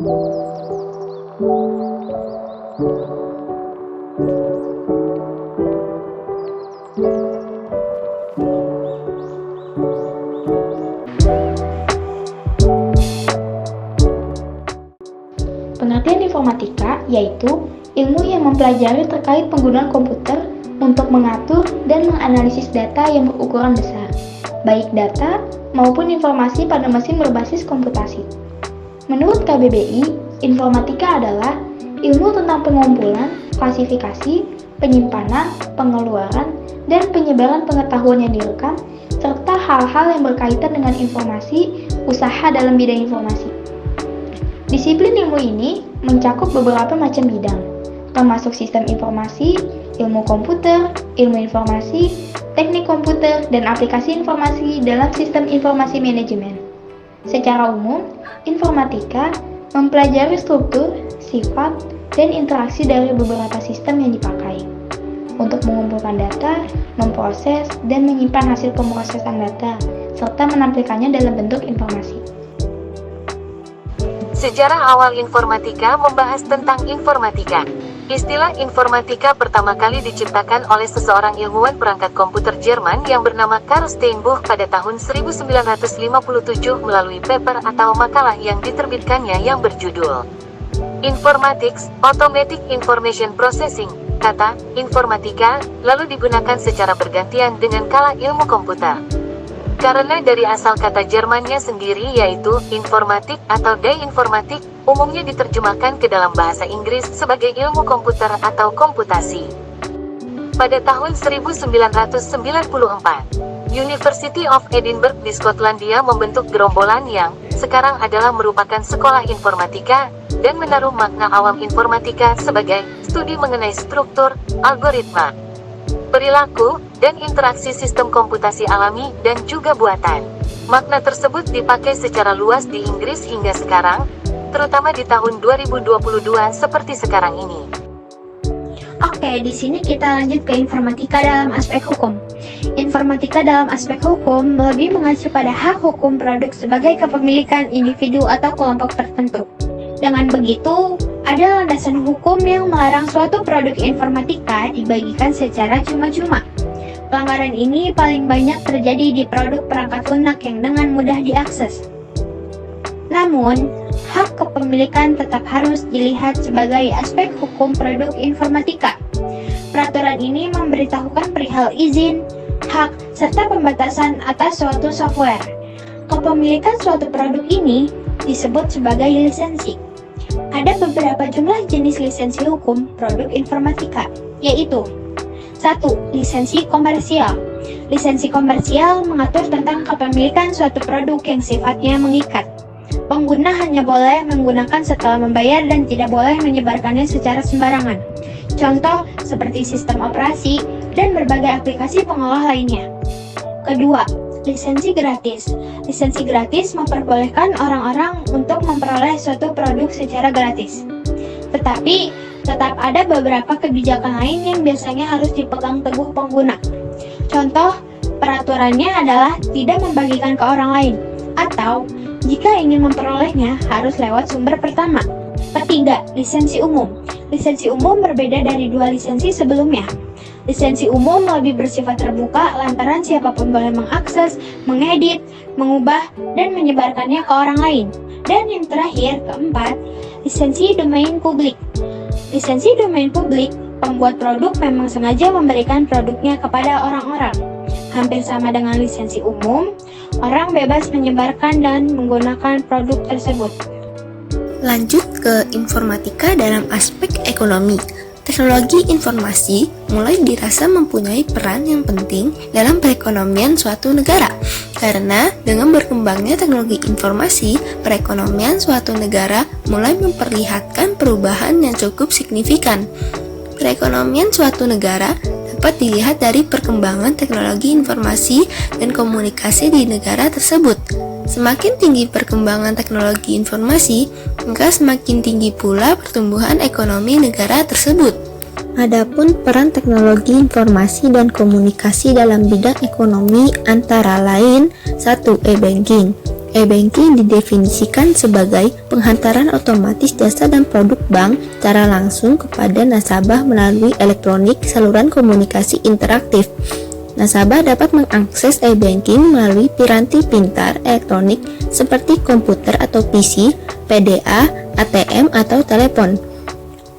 Pengertian informatika yaitu ilmu yang mempelajari terkait penggunaan komputer untuk mengatur dan menganalisis data yang berukuran besar, baik data maupun informasi pada mesin berbasis komputasi. Menurut KBBI, informatika adalah ilmu tentang pengumpulan, klasifikasi, penyimpanan, pengeluaran, dan penyebaran pengetahuan yang direkam, serta hal-hal yang berkaitan dengan informasi, usaha dalam bidang informasi. Disiplin ilmu ini mencakup beberapa macam bidang, termasuk sistem informasi, ilmu komputer, ilmu informasi, teknik komputer, dan aplikasi informasi dalam sistem informasi manajemen. Secara umum, informatika mempelajari struktur, sifat, dan interaksi dari beberapa sistem yang dipakai untuk mengumpulkan data, memproses, dan menyimpan hasil pemrosesan data, serta menampilkannya dalam bentuk informasi. Sejarah awal informatika membahas tentang informatika. Istilah informatika pertama kali diciptakan oleh seseorang ilmuwan perangkat komputer Jerman yang bernama Karl Steinbuch pada tahun 1957 melalui paper atau makalah yang diterbitkannya yang berjudul Informatics, Automatic Information Processing. Kata informatika lalu digunakan secara bergantian dengan kala ilmu komputer. Karena dari asal kata Jermannya sendiri yaitu informatik atau informatik, umumnya diterjemahkan ke dalam bahasa Inggris sebagai ilmu komputer atau komputasi. Pada tahun 1994, University of Edinburgh di Skotlandia membentuk gerombolan yang sekarang adalah merupakan sekolah informatika dan menaruh makna awam informatika sebagai studi mengenai struktur, algoritma, perilaku, dan interaksi sistem komputasi alami dan juga buatan. Makna tersebut dipakai secara luas di Inggris hingga sekarang, terutama di tahun 2022 seperti sekarang ini. Oke, di sini kita lanjut ke informatika dalam aspek hukum. Informatika dalam aspek hukum lebih mengacu pada hak hukum produk sebagai kepemilikan individu atau kelompok tertentu. Dengan begitu, ada landasan hukum yang melarang suatu produk informatika dibagikan secara cuma-cuma. Pelanggaran ini paling banyak terjadi di produk perangkat lunak yang dengan mudah diakses. Namun, hak kepemilikan tetap harus dilihat sebagai aspek hukum produk informatika. Peraturan ini memberitahukan perihal izin, hak, serta pembatasan atas suatu software. Kepemilikan suatu produk ini disebut sebagai lisensi. Ada beberapa jumlah jenis lisensi hukum produk informatika, yaitu 1. Lisensi komersial. Lisensi komersial mengatur tentang kepemilikan suatu produk yang sifatnya mengikat. Pengguna hanya boleh menggunakan setelah membayar dan tidak boleh menyebarkannya secara sembarangan. Contoh seperti sistem operasi dan berbagai aplikasi pengolah lainnya. Kedua, lisensi gratis. Lisensi gratis memperbolehkan orang-orang untuk memperoleh suatu produk secara gratis. Tetapi tetap ada beberapa kebijakan lain yang biasanya harus dipegang teguh pengguna. Contoh, peraturannya adalah tidak membagikan ke orang lain, atau jika ingin memperolehnya harus lewat sumber pertama. Ketiga, lisensi umum. Lisensi umum berbeda dari dua lisensi sebelumnya. Lisensi umum lebih bersifat terbuka lantaran siapapun boleh mengakses, mengedit, mengubah, dan menyebarkannya ke orang lain. Dan yang terakhir, keempat, lisensi domain publik. Lisensi domain publik, pembuat produk memang sengaja memberikan produknya kepada orang-orang. Hampir sama dengan lisensi umum, orang bebas menyebarkan dan menggunakan produk tersebut. Lanjut ke informatika dalam aspek ekonomi. Teknologi informasi mulai dirasa mempunyai peran yang penting dalam perekonomian suatu negara. Karena dengan berkembangnya teknologi informasi, perekonomian suatu negara mulai memperlihatkan perubahan yang cukup signifikan. Perekonomian suatu negara dapat dilihat dari perkembangan teknologi informasi dan komunikasi di negara tersebut. Semakin tinggi perkembangan teknologi informasi, maka semakin tinggi pula pertumbuhan ekonomi negara tersebut. Adapun peran teknologi informasi dan komunikasi dalam bidang ekonomi antara lain 1. E-banking. E-banking didefinisikan sebagai penghantaran otomatis jasa dan produk bank secara langsung kepada nasabah melalui elektronik saluran komunikasi interaktif. Nasabah dapat mengakses e-banking melalui piranti pintar elektronik seperti komputer atau PC, PDA, ATM, atau telepon.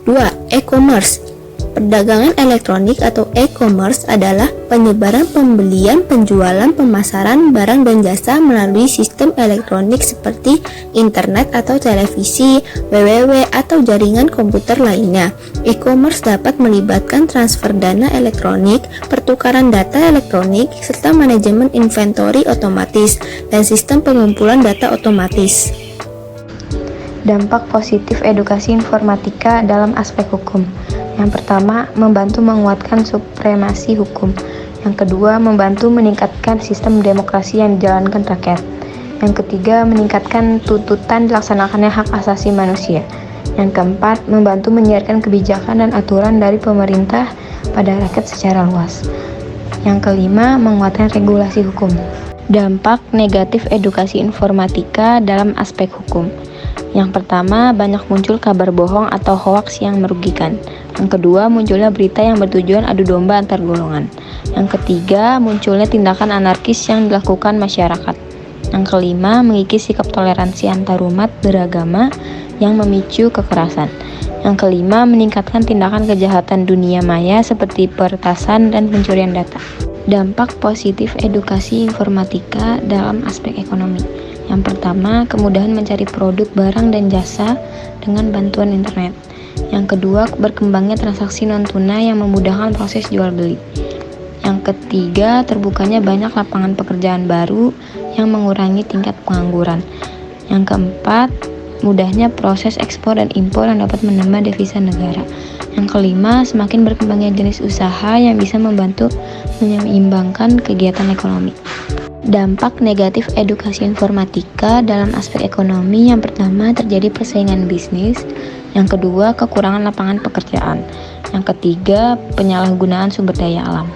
2. E-commerce. Perdagangan elektronik atau e-commerce adalah penyebaran pembelian, penjualan, pemasaran barang dan jasa melalui sistem elektronik seperti internet atau televisi, www, atau jaringan komputer lainnya. E-commerce dapat melibatkan transfer dana elektronik, pertukaran data elektronik, serta manajemen inventory otomatis dan sistem pengumpulan data otomatis. Dampak positif edukasi informatika dalam aspek hukum. Yang pertama, membantu menguatkan supremasi hukum. Yang kedua, membantu meningkatkan sistem demokrasi yang dijalankan rakyat. Yang ketiga, meningkatkan tuntutan dilaksanakannya hak asasi manusia. Yang keempat, membantu menyiarkan kebijakan dan aturan dari pemerintah pada rakyat secara luas. Yang kelima, menguatkan regulasi hukum. Dampak negatif edukasi informatika dalam aspek hukum. Yang pertama, banyak muncul kabar bohong atau hoaks yang merugikan. Yang kedua, munculnya berita yang bertujuan adu domba antar golongan. Yang ketiga, munculnya tindakan anarkis yang dilakukan masyarakat. Yang kelima, mengikis sikap toleransi antarumat beragama yang memicu kekerasan. Yang kelima, meningkatkan tindakan kejahatan dunia maya seperti peretasan dan pencurian data. Dampak positif edukasi informatika dalam aspek ekonomi. Yang pertama, kemudahan mencari produk, barang, dan jasa dengan bantuan internet. Yang kedua, berkembangnya transaksi non-tunai yang memudahkan proses jual beli. Yang ketiga, terbukanya banyak lapangan pekerjaan baru yang mengurangi tingkat pengangguran. Yang keempat, mudahnya proses ekspor dan impor yang dapat menambah devisa negara. Yang kelima, semakin berkembangnya jenis usaha yang bisa membantu menyeimbangkan kegiatan ekonomi. Dampak negatif edukasi informatika dalam aspek ekonomi. Yang pertama, terjadi persaingan bisnis. Yang kedua, kekurangan lapangan pekerjaan. Yang ketiga, penyalahgunaan sumber daya alam.